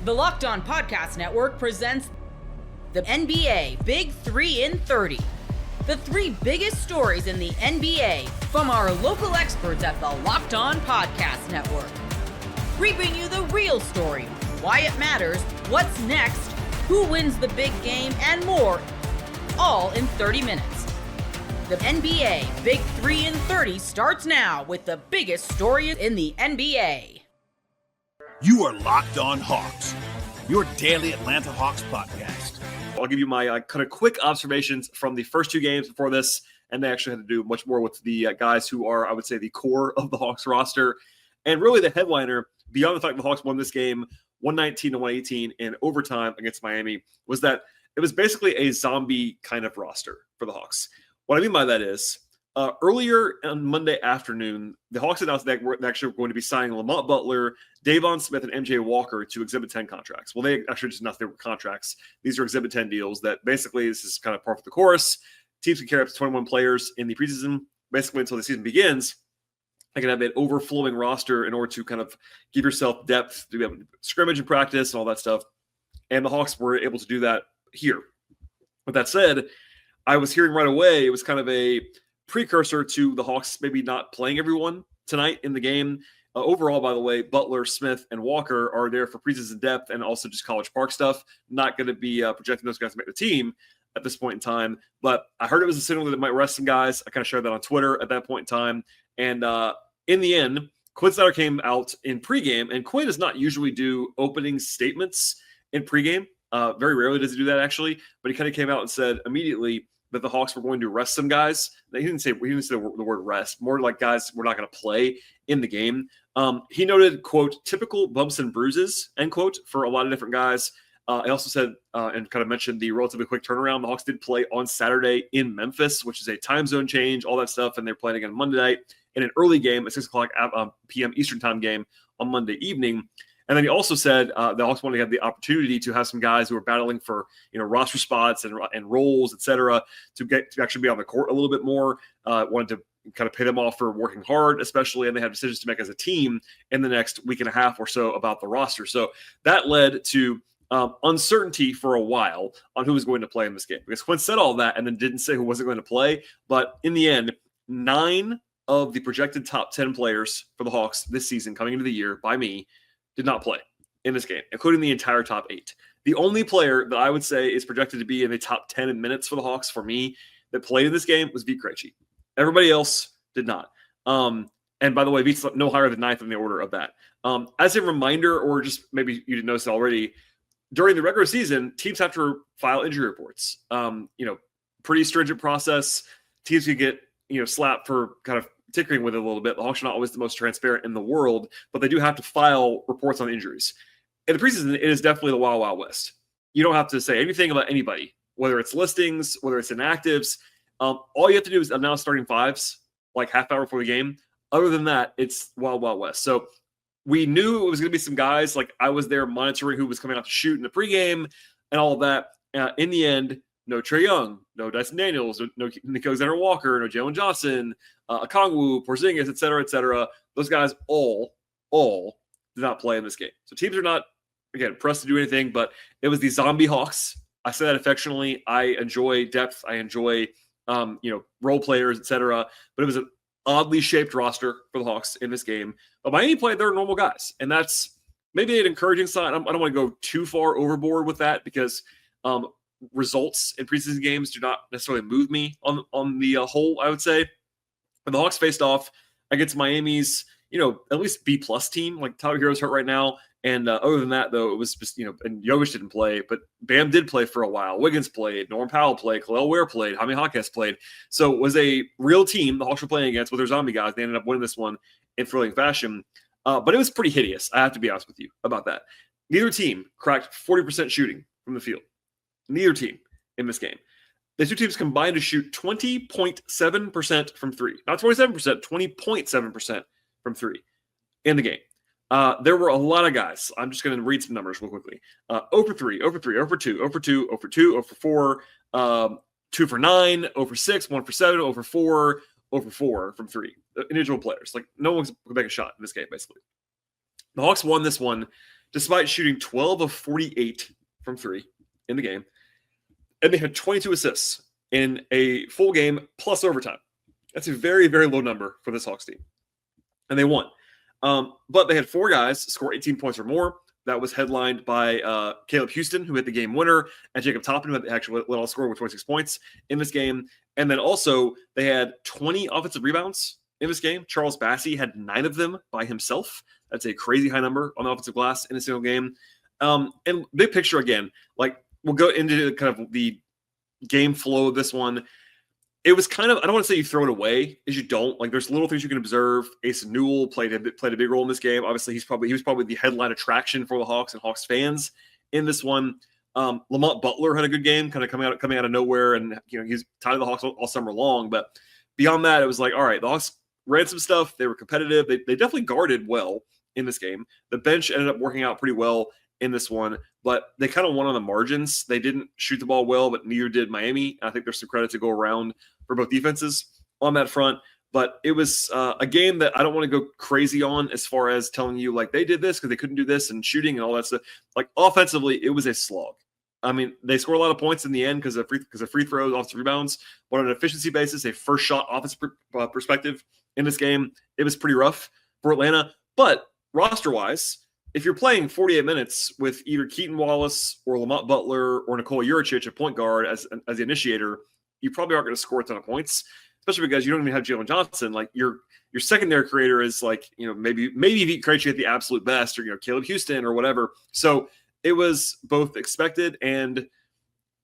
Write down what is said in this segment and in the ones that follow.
The Locked On Podcast Network presents the NBA Big 3 in 30. The 3 biggest stories in the NBA from our local experts at the Locked On Podcast Network. We bring you the real story, why it matters, what's next, who wins the big game, and more, all in 30 minutes. The NBA Big 3 in 30 starts now with the biggest stories in the NBA. You are Locked On Hawks, your daily Atlanta Hawks podcast. I'll give you my kind of quick observations from the first 2 games before this, and they actually had to do much more with the guys who are, I would say, the core of the Hawks roster. And really the headliner, beyond the fact the Hawks won this game 119-118 in overtime against Miami, was that it was basically a zombie kind of roster for the Hawks. What I mean by that is, earlier on Monday afternoon, the Hawks announced that they're actually going to be signing Lamont Butler, Davon Smith, and MJ Walker to Exhibit 10 contracts. Well, they actually just announced they were contracts. These are Exhibit 10 deals that basically, this is kind of par for the course. Teams can carry up to 21 players in the preseason, basically until the season begins. They can have an overflowing roster in order to kind of give yourself depth to be able to scrimmage and practice and all that stuff. And the Hawks were able to do that here. With that said, I was hearing right away it was kind of a precursor to the Hawks maybe not playing everyone tonight in the game. Overall, by the way, Butler, Smith, and Walker are there for preseason depth and also just College Park stuff. Not going to be projecting those guys to make the team at this point in time. But I heard it was a signal that it might rest some guys. I kind of shared that on Twitter at that point in time. And in the end, Quinn Snyder came out in pregame, and Quinn does not usually do opening statements in pregame. Very rarely does he do that, actually. But he kind of came out and said immediately that the Hawks were going to rest some guys. He didn't say the word rest, more like guys were not going to play in the game. He noted, quote, typical bumps and bruises, end quote, for a lot of different guys. I also said and kind of mentioned the relatively quick turnaround. The Hawks did play on Saturday in Memphis, which is a time zone change, all that stuff, and they're playing again Monday night in an early game, a 6 o'clock p.m. Eastern time game on Monday evening. And then he also said the Hawks wanted to have the opportunity to have some guys who are battling for roster spots and roles, et cetera, to actually be on the court a little bit more. Wanted to kind of pay them off for working hard, especially, and they have decisions to make as a team in the next week and a half or so about the roster. So that led to uncertainty for a while on who was going to play in this game, because Quinn said all that and then didn't say who wasn't going to play. But in the end, 9 of the projected top 10 players for the Hawks this season coming into the year by me did not play in this game, including the entire top 8. The only player that I would say is projected to be in the top 10 in minutes for the Hawks for me that played in this game was Vit Krejci. Everybody else did not. And by the way, Vit's no higher than 9th in the order of that. As a reminder, or just maybe you didn't notice it already, during the regular season, teams have to file injury reports. Pretty stringent process. Teams can get slapped for kind of tinkering with it a little bit. The Hawks are not always the most transparent in the world, but they do have to file reports on injuries. In the preseason, it is definitely the Wild Wild West. You don't have to say anything about anybody, whether it's listings, whether it's inactives. All you have to do is announce starting 5s like half hour before the game. Other than that, it's Wild Wild West. So we knew it was going to be some guys. Like I was there monitoring who was coming out to shoot in the pregame and all of that. In the end, no Trae Young, no Dyson Daniels, no Nico Alexander-Walker, no Jalen Johnson, Okongwu, Porzingis, et cetera, et cetera. Those guys all did not play in this game. So teams are not, again, pressed to do anything, but it was the zombie Hawks. I say that affectionately. I enjoy depth. I enjoy, role players, et cetera. But it was an oddly shaped roster for the Hawks in this game. But Miami played their normal guys, and that's maybe an encouraging sign. I don't want to go too far overboard with that because results in preseason games do not necessarily move me on the whole, I would say. But the Hawks faced off against Miami's, at least B-plus team. Like Tyler Hero's hurt right now. And other than that, though, it was just, and Jokic didn't play, but Bam did play for a while. Wiggins played, Norm Powell played, Khalil Ware played, Jaime Jaquez played. So it was a real team the Hawks were playing against with their zombie guys. They ended up winning this one in thrilling fashion. But it was pretty hideous. I have to be honest with you about that. Neither team cracked 40% shooting from the field. Neither team in this game. The two teams combined to shoot 20.7% from 3. Not 27%, 20.7% from 3 in the game. There were a lot of guys. I'm just going to read some numbers real quickly. 0 for 3, 0 for 3, 0 for 2, 0 for 2, 0 for 2, 0 for 4, 2 for 9, 0 for 6, 1 for 7, 0 for 4, 0 for 4 from 3. Individual players. Like, no one's going to make a shot in this game, basically. The Hawks won this one despite shooting 12 of 48 from three in the game. And they had 22 assists in a full game plus overtime. That's a very, very low number for this Hawks team. And they won. But they had four guys score 18 points or more. That was headlined by Caleb Houston, who hit the game winner, and Jacob Toppin, who actually led all scoring with 26 points in this game. And then also they had 20 offensive rebounds in this game. Charles Bassey had 9 of them by himself. That's a crazy high number on the offensive glass in a single game. And big picture again, like we'll go into kind of the game flow of this one. It was kind of, I don't want to say you throw it away, as you don't. Like there's little things you can observe. Asa Newell played a big role in this game. Obviously, he was probably the headline attraction for the Hawks and Hawks fans in this one. Lamont Butler had a good game, kind of coming out of nowhere, and he's tied to the Hawks all summer long. But beyond that, it was like, all right, the Hawks ran some stuff. They were competitive. They definitely guarded well in this game. The bench ended up working out pretty well in this one, but they kind of won on the margins. They didn't shoot the ball well, but neither did Miami. I think there's some credit to go around for both defenses on that front. But it was a game that I don't want to go crazy on as far as telling you like they did this because they couldn't do this and shooting and all that stuff. Like offensively, it was a slog. I mean, they scored a lot of points in the end because of free throws, offensive rebounds. But on an efficiency basis, a first shot offensive perspective in this game, it was pretty rough for Atlanta. But roster-wise, if you're playing 48 minutes with either Keaton Wallace or Lamont Butler or Nikola Juricic at point guard as the initiator, you probably aren't going to score a ton of points, especially because you don't even have Jalen Johnson. Like your secondary creator is like, maybe Pete Krejci at the absolute best, or Caleb Houston or whatever. So it was both expected and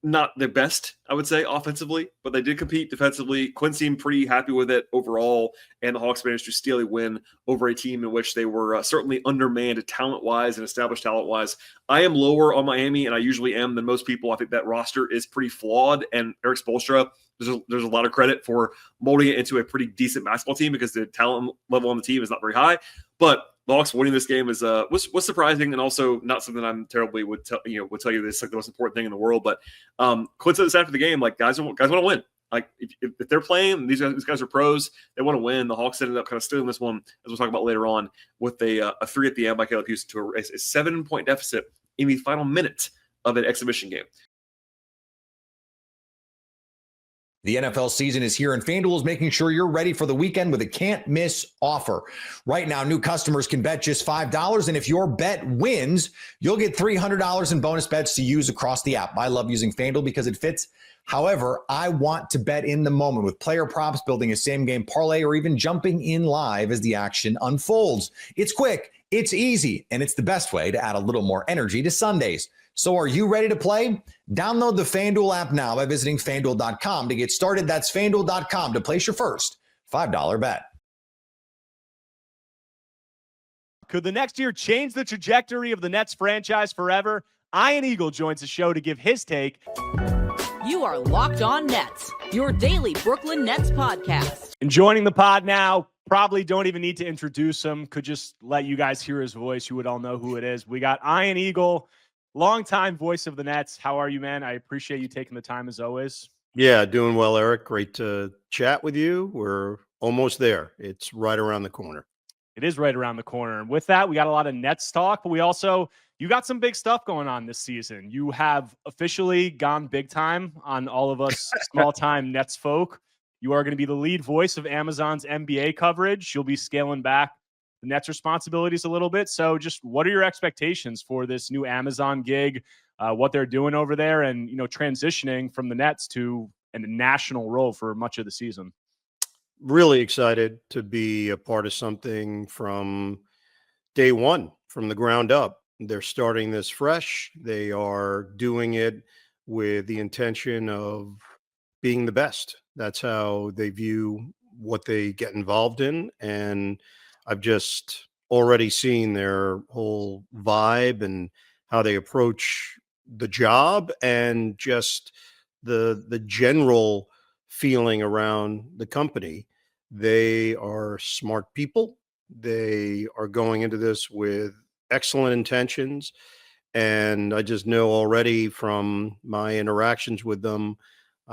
not the best, I would say, offensively, but they did compete defensively. Quinn seemed pretty happy with it overall, and the Hawks managed to steal a win over a team in which they were certainly undermanned talent-wise and established talent-wise. I am lower on Miami, and I usually am than most people. I think that roster is pretty flawed, and Eric Spoelstra, there's a lot of credit for molding it into a pretty decent basketball team because the talent level on the team is not very high. But the Hawks winning this game was surprising, and also not something I'm terribly would tell you this like the most important thing in the world. But Quinn said this after the game, like guys want to win. Like if they're playing, these guys are pros. They want to win. The Hawks ended up kind of stealing this one, as we'll talk about later on, with a 3 at the end by Caleb Houston to a 7-point deficit in the final minute of an exhibition game. The NFL season is here, and FanDuel is making sure you're ready for the weekend with a can't-miss offer. Right now, new customers can bet just $5, and if your bet wins, you'll get $300 in bonus bets to use across the app. I love using FanDuel because it fits. However, I want to bet in the moment with player props, building a same-game parlay, or even jumping in live as the action unfolds. It's quick, it's easy, and it's the best way to add a little more energy to Sundays. So are you ready to play? Download the FanDuel app now by visiting FanDuel.com to get started. That's FanDuel.com to place your first $5 bet. Could the next year change the trajectory of the Nets franchise forever? Ian Eagle joins the show to give his take. You are Locked On Nets, your daily Brooklyn Nets podcast. And joining the pod now, probably don't even need to introduce him. Could just let you guys hear his voice. You would all know who it is. We got Ian Eagle, longtime voice of the Nets. How are you, man? I appreciate you taking the time as always. Yeah, doing well, Eric. Great to chat with you. We're almost there. It's right around the corner. It is right around the corner. And with that, we got a lot of Nets talk, but you got some big stuff going on this season. You have officially gone big time on all of us small-time Nets folk. You are going to be the lead voice of Amazon's NBA coverage. You'll be scaling back the Nets responsibilities a little bit. So just what are your expectations for this new Amazon gig, what they're doing over there, and, transitioning from the Nets to a national role for much of the season? Really excited to be a part of something from day one, from the ground up. They're starting this fresh. They are doing it with the intention of being the best. That's how they view what they get involved in. And I've just already seen their whole vibe and how they approach the job, and just the general feeling around the company. They are smart people. They are going into this with excellent intentions. And I just know already from my interactions with them,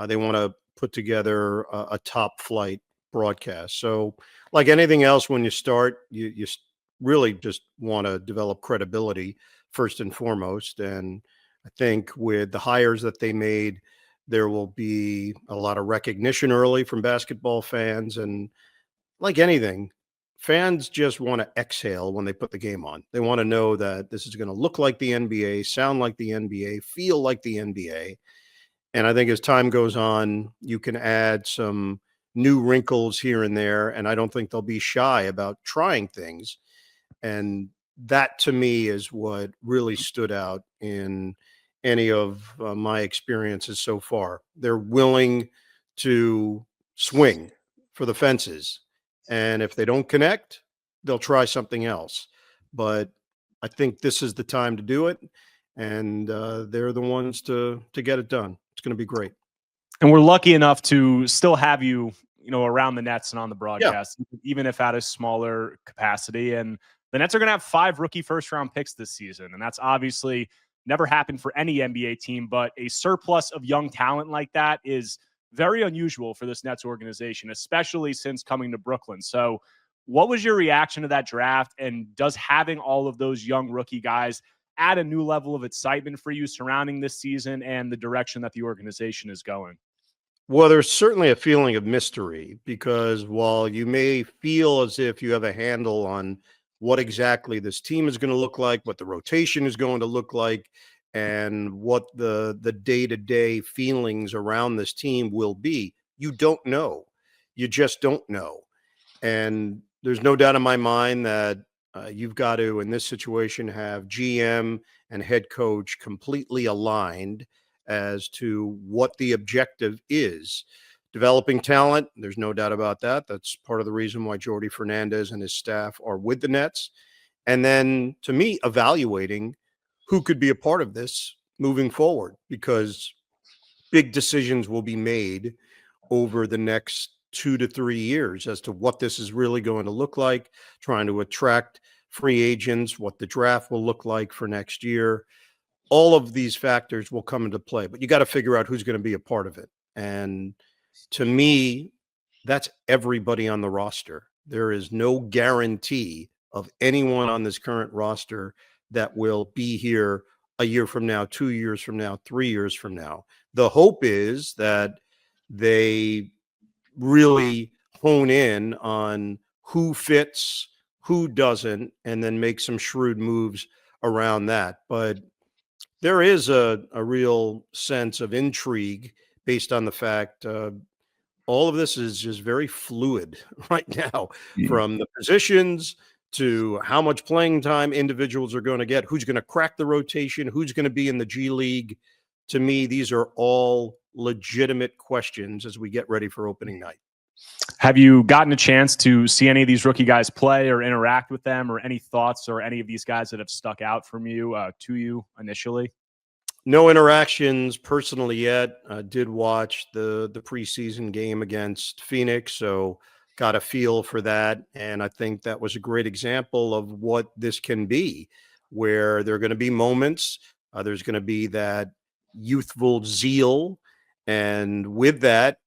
they want to put together a top flight broadcast. So like anything else, when you start, you really just want to develop credibility first and foremost. And I think with the hires that they made, there will be a lot of recognition early from basketball fans. And like anything, fans just want to exhale when they put the game on. They want to know that this is going to look like the NBA, sound like the NBA, feel like the NBA. And I think as time goes on, you can add some new wrinkles here and there. And I don't think they'll be shy about trying things. And that to me is what really stood out in any of my experiences so far. They're willing to swing for the fences. And if they don't connect, they'll try something else. But I think this is the time to do it. And they're the ones to get it done. It's going to be great. And we're lucky enough to still have you, around the Nets and on the broadcast, even if at a smaller capacity. And the Nets are going to have 5 rookie first-round picks this season. And that's obviously never happened for any NBA team, but a surplus of young talent like that is very unusual for this Nets organization, especially since coming to Brooklyn. So what was your reaction to that draft? And does having all of those young rookie guys add a new level of excitement for you surrounding this season and the direction that the organization is going? Well, there's certainly a feeling of mystery, because while you may feel as if you have a handle on what exactly this team is going to look like, what the rotation is going to look like, and what the day-to-day feelings around this team will be, you don't know. You just don't know. And there's no doubt in my mind that you've got to, in this situation, have GM and head coach completely aligned as to what the objective is. Developing talent, there's no doubt about that. That's part of the reason why Jordi Fernandez and his staff are with the Nets. And then, to me, evaluating who could be a part of this moving forward, because big decisions will be made over the next 2 to 3 years as to what this is really going to look like, trying to attract free agents, what the draft will look like for next year. All of these factors will come into play, but you got to figure out who's going to be a part of it. And to me, that's everybody on the roster. There is no guarantee of anyone on this current roster that will be here a year from now, 2 years from now, 3 years from now. The hope is that they really hone in on who fits, who doesn't, and then make some shrewd moves around that. But there is a real sense of intrigue based on the fact all of this is just very fluid right now, from the positions to how much playing time individuals are going to get, who's going to crack the rotation, who's going to be in the G League. To me, these are all legitimate questions as we get ready for opening night. Have you gotten a chance to see any of these rookie guys play or interact with them, or any thoughts or any of these guys that have stuck out from you to you initially? No interactions personally yet. I did watch the preseason game against Phoenix, so got a feel for that. And I think that was a great example of what this can be, where there are going to be moments, there's going to be that youthful zeal, and with that,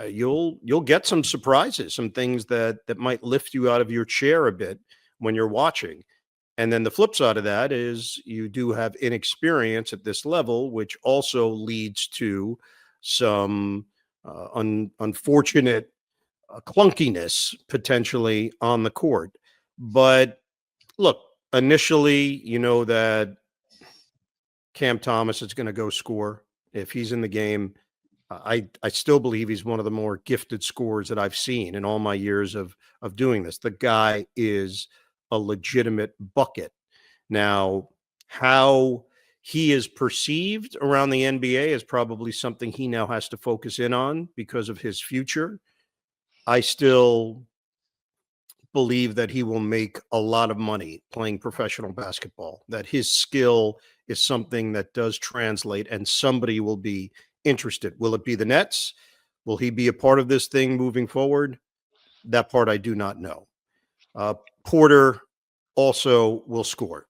you'll get some surprises, some things that might lift you out of your chair a bit when you're watching. And then the flip side of that is you do have inexperience at this level, which also leads to some unfortunate clunkiness potentially on the court. But look, initially, you know that Cam Thomas is going to go score if he's in the game. I still believe he's one of the more gifted scorers that I've seen in all my years of doing this. The guy is a legitimate bucket. Now, how he is perceived around the NBA is probably something he now has to focus in on because of his future. I still believe that he will make a lot of money playing professional basketball, that his skill is something that does translate and somebody will be interested. Will it be the Nets? Will he be a part of this thing moving forward? That part I do not know. Porter also will score.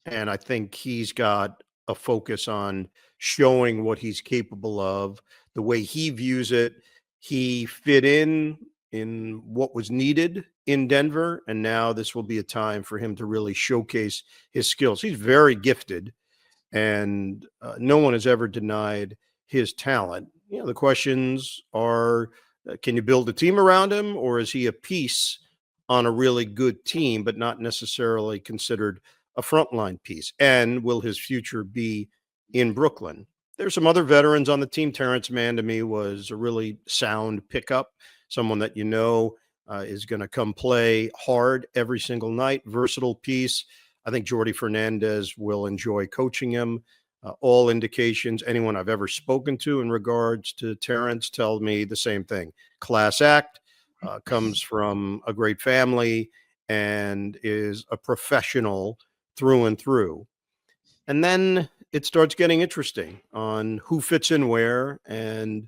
And I think he's got a focus on showing what he's capable of, the way he views it. He fit in what was needed in Denver, and now this will be a time for him to really showcase his skills. He's very gifted, and no one has ever denied his talent. The questions are, can you build a team around him, or is he a piece on a really good team, but not necessarily considered a frontline piece? And will his future be in Brooklyn? There's some other veterans on the team. Terrence Mann, to me, was a really sound pickup, someone that is going to come play hard every single night, versatile piece. I think Jordi Fernandez will enjoy coaching him. All indications, anyone I've ever spoken to in regards to Terrence tell me the same thing. Class act, comes from a great family, and is a professional through and through. And then it starts getting interesting on who fits in where and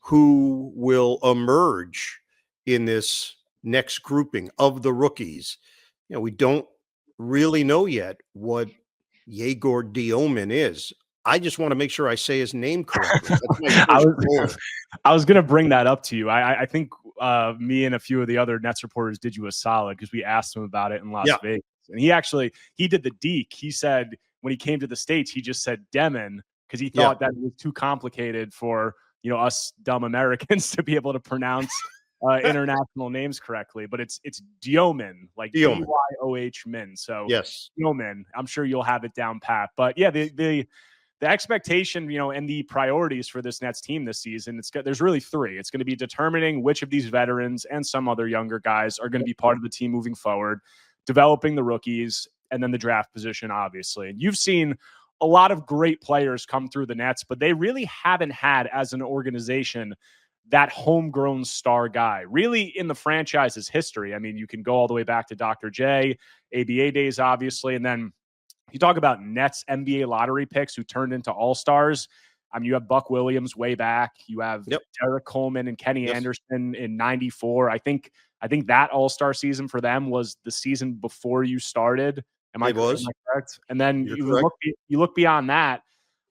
who will emerge in this next grouping of the rookies. We don't really know yet what Yegor Diomin is. I just want to make sure I say his name correctly. I was going to bring that up to you. I think me and a few of the other Nets reporters did you a solid because we asked him about it in Las Vegas. And he did the deke. He said when he came to the States, he just said Demon because he thought that it was too complicated for us dumb Americans to be able to pronounce international names correctly. But it's Diomin, like Dyoh Min. So yes, Diomin. I'm sure you'll have it down pat. But yeah, the expectation, and the priorities for this Nets team this season, there's really three. It's going to be determining which of these veterans and some other younger guys are going to be part of the team moving forward, developing the rookies, and then the draft position, obviously. And you've seen a lot of great players come through the Nets, but they really haven't had, as an organization, that homegrown star guy, really in the franchise's history. I mean, you can go all the way back to Dr. J, ABA days, obviously, and then you talk about Nets NBA lottery picks who turned into all-stars. I mean, you have Buck Williams way back. You have Derek Coleman and Kenny Anderson in 94. I think that all-star season for them was the season before you started. Am I correct? And then you look beyond that.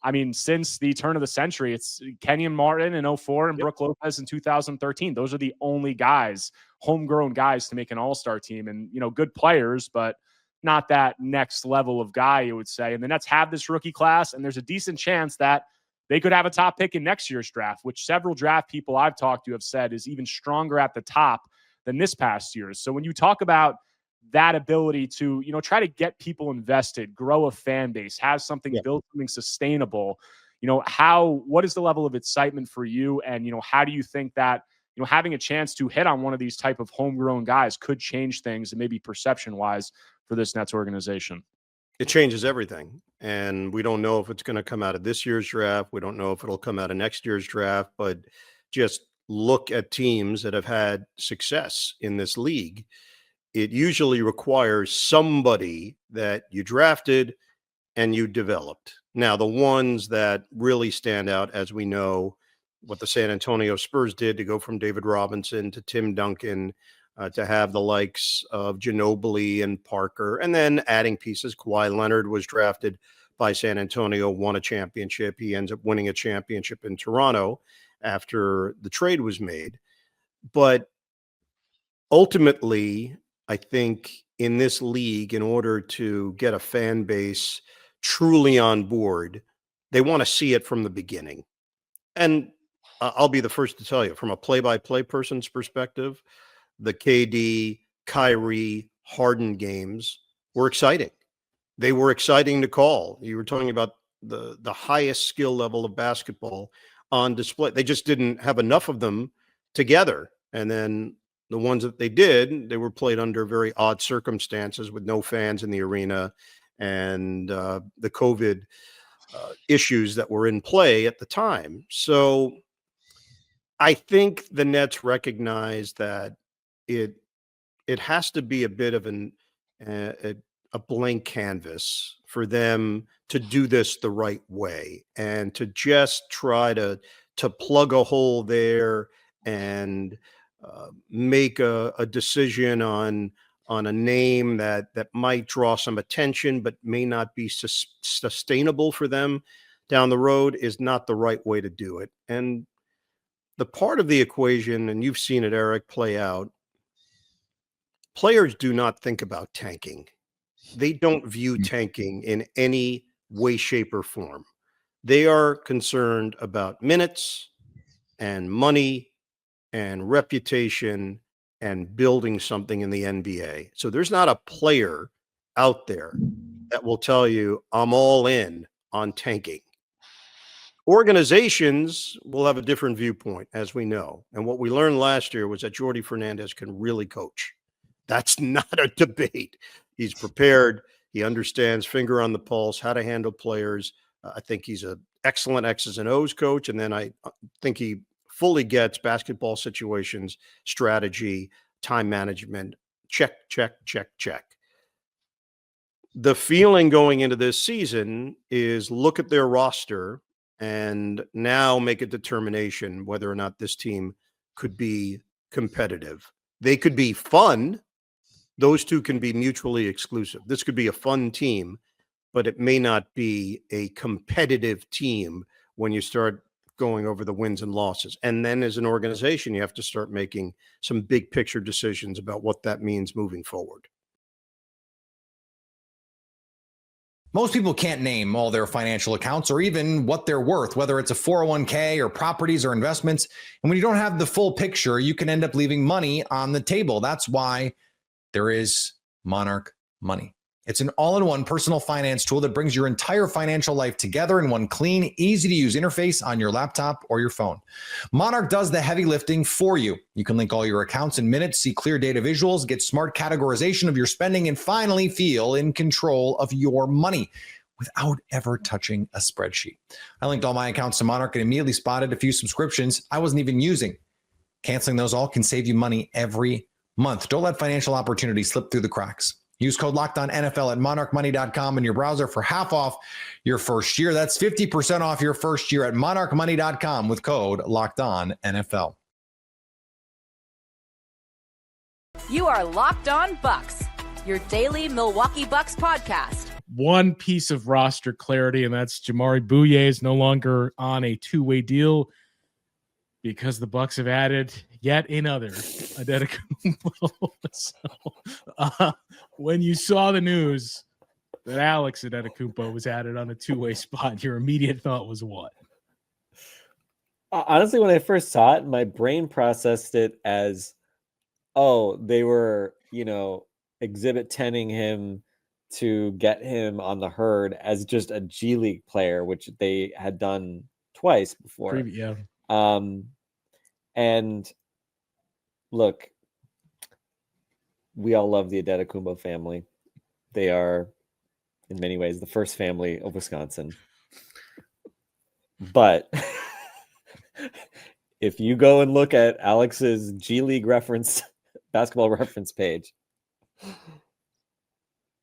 I mean, since the turn of the century, it's Kenyon Martin in 04 and Brook Lopez in 2013. Those are the only guys, homegrown guys, to make an all-star team. And, good players, but not that next level of guy, you would say. And the Nets have this rookie class, and there's a decent chance that they could have a top pick in next year's draft, which several draft people I've talked to have said is even stronger at the top than this past year's. So when you talk about that ability to, try to get people invested, grow a fan base, have something, build something sustainable, what is the level of excitement for you? And, how do you think that, having a chance to hit on one of these type of homegrown guys could change things and maybe perception wise for this Nets organization? It changes everything. And we don't know if it's going to come out of this year's draft. We don't know if it'll come out of next year's draft, but just look at teams that have had success in this league. It usually requires somebody that you drafted and you developed. Now, the ones that really stand out, as we know, what the San Antonio Spurs did to go from David Robinson to Tim Duncan, to have the likes of Ginobili and Parker, and then adding pieces. Kawhi Leonard was drafted by San Antonio, won a championship. He ends up winning a championship in Toronto after the trade was made. But ultimately, I think in this league, in order to get a fan base truly on board, they want to see it from the beginning. And I'll be the first to tell you, from a play-by-play person's perspective, the KD, Kyrie, Harden games were exciting. They were exciting to call. You were talking about the highest skill level of basketball on display. They just didn't have enough of them together. And then the ones that they did, they were played under very odd circumstances with no fans in the arena and the COVID issues that were in play at the time. So I think the Nets recognize that it has to be a bit of a blank canvas for them to do this the right way and to just try to plug a hole there and make a decision on a name that might draw some attention but may not be sustainable for them down the road is not the right way to do it. And the part of the equation, and you've seen it, Eric, play out, players do not think about tanking. They don't view tanking in any way, shape, or form. They are concerned about minutes and money and reputation and building something in the NBA. So there's not a player out there that will tell you, I'm all in on tanking. Organizations will have a different viewpoint, as we know. And what we learned last year was that Jordi Fernandez can really coach. That's not a debate. He's prepared. He understands finger on the pulse, how to handle players. I think he's an excellent X's and O's coach. And then I think he fully gets basketball situations, strategy, time management. Check, check, check, check. The feeling going into this season is look at their roster and now make a determination whether or not this team could be competitive. They could be fun. Those two can be mutually exclusive. This could be a fun team, but it may not be a competitive team when you start going over the wins and losses. And then as an organization, you have to start making some big picture decisions about what that means moving forward. Most people can't name all their financial accounts or even what they're worth, whether it's a 401k or properties or investments. And when you don't have the full picture, you can end up leaving money on the table. That's why there is Monarch Money. It's an all-in-one personal finance tool that brings your entire financial life together in one clean, easy-to-use interface on your laptop or your phone. Monarch does the heavy lifting for you. You can link all your accounts in minutes, see clear data visuals, get smart categorization of your spending, and finally feel in control of your money without ever touching a spreadsheet. I linked all my accounts to Monarch and immediately spotted a few subscriptions I wasn't even using. Canceling those all can save you money every month. Don't let financial opportunities slip through the cracks. Use code LOCKEDONNFL at monarchmoney.com in your browser for half off your first year. That's 50% off your first year at monarchmoney.com with code LOCKEDONNFL. You are Locked On Bucks, your daily Milwaukee Bucks podcast. One piece of roster clarity, and that's Jamari Bouye is no longer on a two-way deal because the Bucks have added yet another Antetokounmpo. So, when you saw the news that Alex Antetokounmpo was added on a two-way spot, your immediate thought was what? Honestly, when I first saw it, my brain processed it as, oh, they were, exhibit 10ing him to get him on the herd as just a G League player, which they had done twice before. Yeah. And look, we all love the Antetokounmpo family. They are, in many ways, the first family of Wisconsin. But if you go and look at Alex's G League basketball reference page,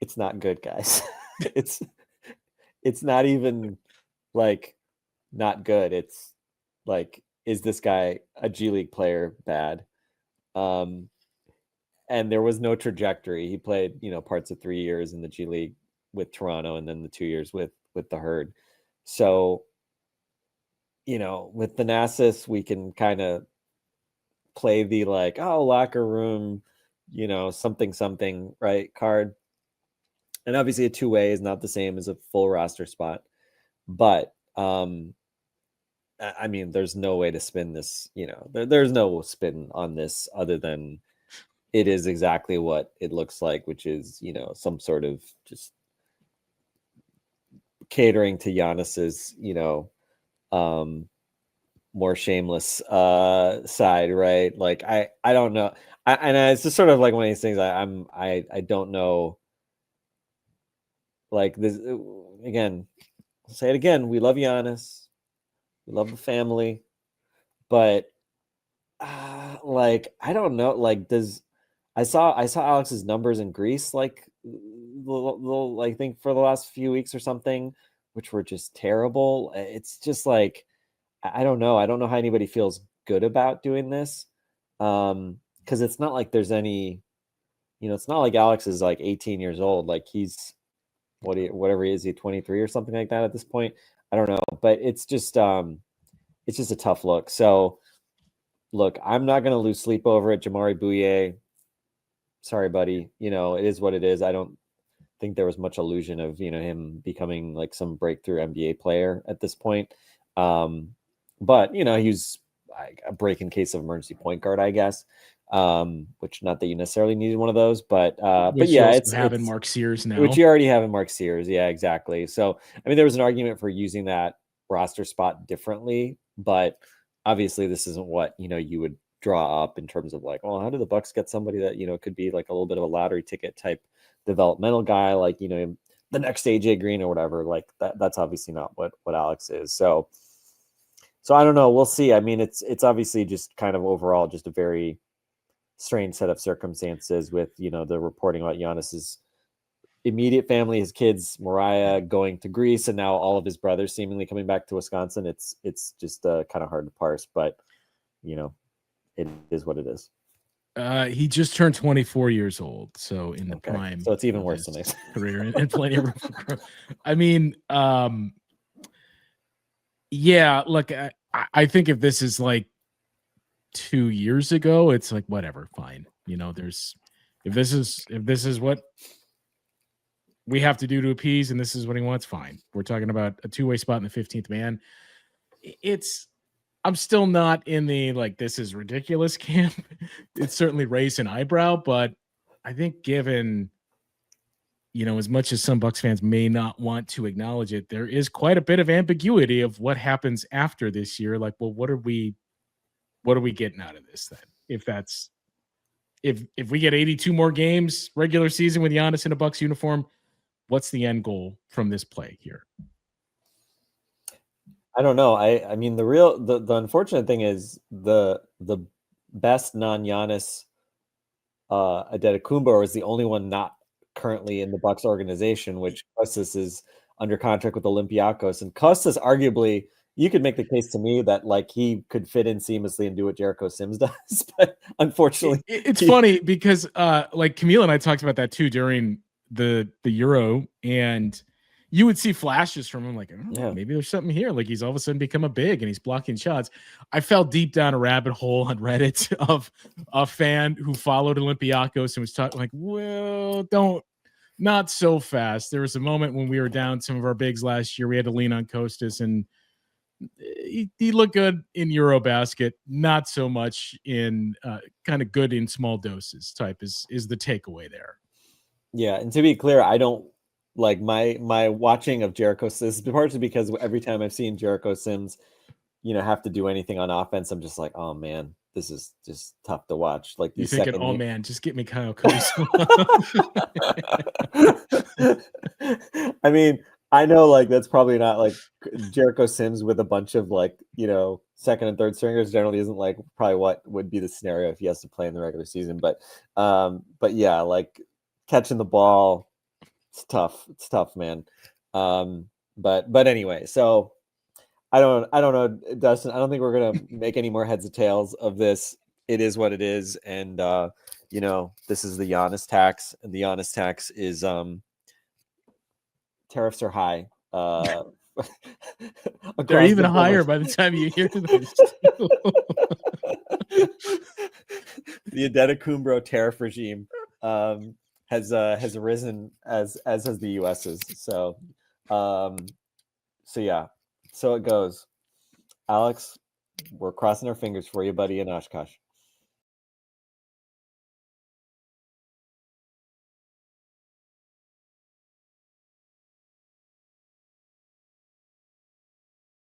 it's not good, guys. It's not even like not good. It's like, is this guy a G League player bad? And there was no trajectory. He played, parts of 3 years in the G League with Toronto and then the 2 years with the Herd. So, with Thanasis, we can kind of play the locker room, something, right, card. And obviously a two-way is not the same as a full roster spot. But, there's no way to spin this, there's no spin on this other than it is exactly what it looks like, which is, some sort of just catering to Giannis's, more shameless side, right? Like, I don't know. It's just sort of like one of these things I don't know. Like this, again, I'll say it again. We love Giannis. We love the family, but I don't know. I saw Alex's numbers in Greece, I think for the last few weeks or something, which were just terrible. It's just like, I don't know. I don't know how anybody feels good about doing this. Cause it's not like there's any, it's not like Alex is like 18 years old. Like he's whatever he is, he 23 or something like that at this point. I don't know, but it's just a tough look. So look, I'm not going to lose sleep over it. Jamari Bouye, sorry, buddy. It is what it is. I don't think there was much illusion of, him becoming like some breakthrough NBA player at this point. But, he was a break in case of emergency point guard, I guess. Which not that you necessarily needed one of those, but yeah, it's having Mark Sears now, which you already have in Mark Sears. Yeah, exactly. So, I mean, there was an argument for using that roster spot differently, but obviously this isn't what, you would draw up in terms of like, well, how do the Bucks get somebody that, could be like a little bit of a lottery ticket type developmental guy, like, the next AJ Green or whatever. Like that's obviously not what Alex is. So I don't know. We'll see. I mean, it's obviously just kind of overall just a very strange set of circumstances with, the reporting about Giannis's immediate family, his kids, Mariah going to Greece, and now all of his brothers seemingly coming back to Wisconsin. It's just kind of hard to parse, but it is what it is. He just turned 24 years old, so in the prime. So it's even worse than his career and plenty of room for growth. I mean, yeah, look, I think if this is like 2 years ago, it's like whatever, fine. If this is what we have to do to appease, and this is what he wants, fine. We're talking about a two-way spot in the 15th man. I'm still not in the like this is ridiculous camp. It's certainly raised an eyebrow, but I think given as much as some Bucks fans may not want to acknowledge it, there is quite a bit of ambiguity of what happens after this year. Like, well, what are we getting out of this then? If we get 82 more games regular season with Giannis in a Bucks uniform, what's the end goal from this play here? I don't know. I mean, the unfortunate thing is the best non-Giannis Antetokounmpo is the only one not currently in the Bucks organization, which Kostas is under contract with Olympiacos. And Kostas, arguably, you could make the case to me that like he could fit in seamlessly and do what Jericho Sims does, but unfortunately, it's funny because like Camille and I talked about that too during the Euro, and you would see flashes from him like, maybe there's something here. Like he's all of a sudden become a big and he's blocking shots. I fell deep down a rabbit hole on Reddit of a fan who followed Olympiacos and was talking like, well, not so fast. There was a moment when we were down some of our bigs last year. We had to lean on Kostas, and he looked good in Eurobasket, not so much in kind of good in small doses type is the takeaway there. Yeah, and to be clear, I don't like my watching of Jericho Sims, partially because every time I've seen Jericho Sims, have to do anything on offense, I'm just like, oh man, this is just tough to watch. Like you're thinking, oh man, just get me Kyle Kuzma. I mean, I know like that's probably not like Jericho Sims with a bunch of like, second and third stringers generally isn't like probably what would be the scenario if he has to play in the regular season. But yeah, like catching the ball, it's tough, man. But anyway, so I don't know, Dustin. I don't think we're gonna make any more heads or tails of this. It is what it is, and this is the Giannis tax, and the Giannis tax is tariffs are high. They're even higher by the time you hear this. The Antetokounmpo tariff regime has arisen as has the US's. So yeah, so it goes. Alex, we're crossing our fingers for you, buddy, in Oshkosh.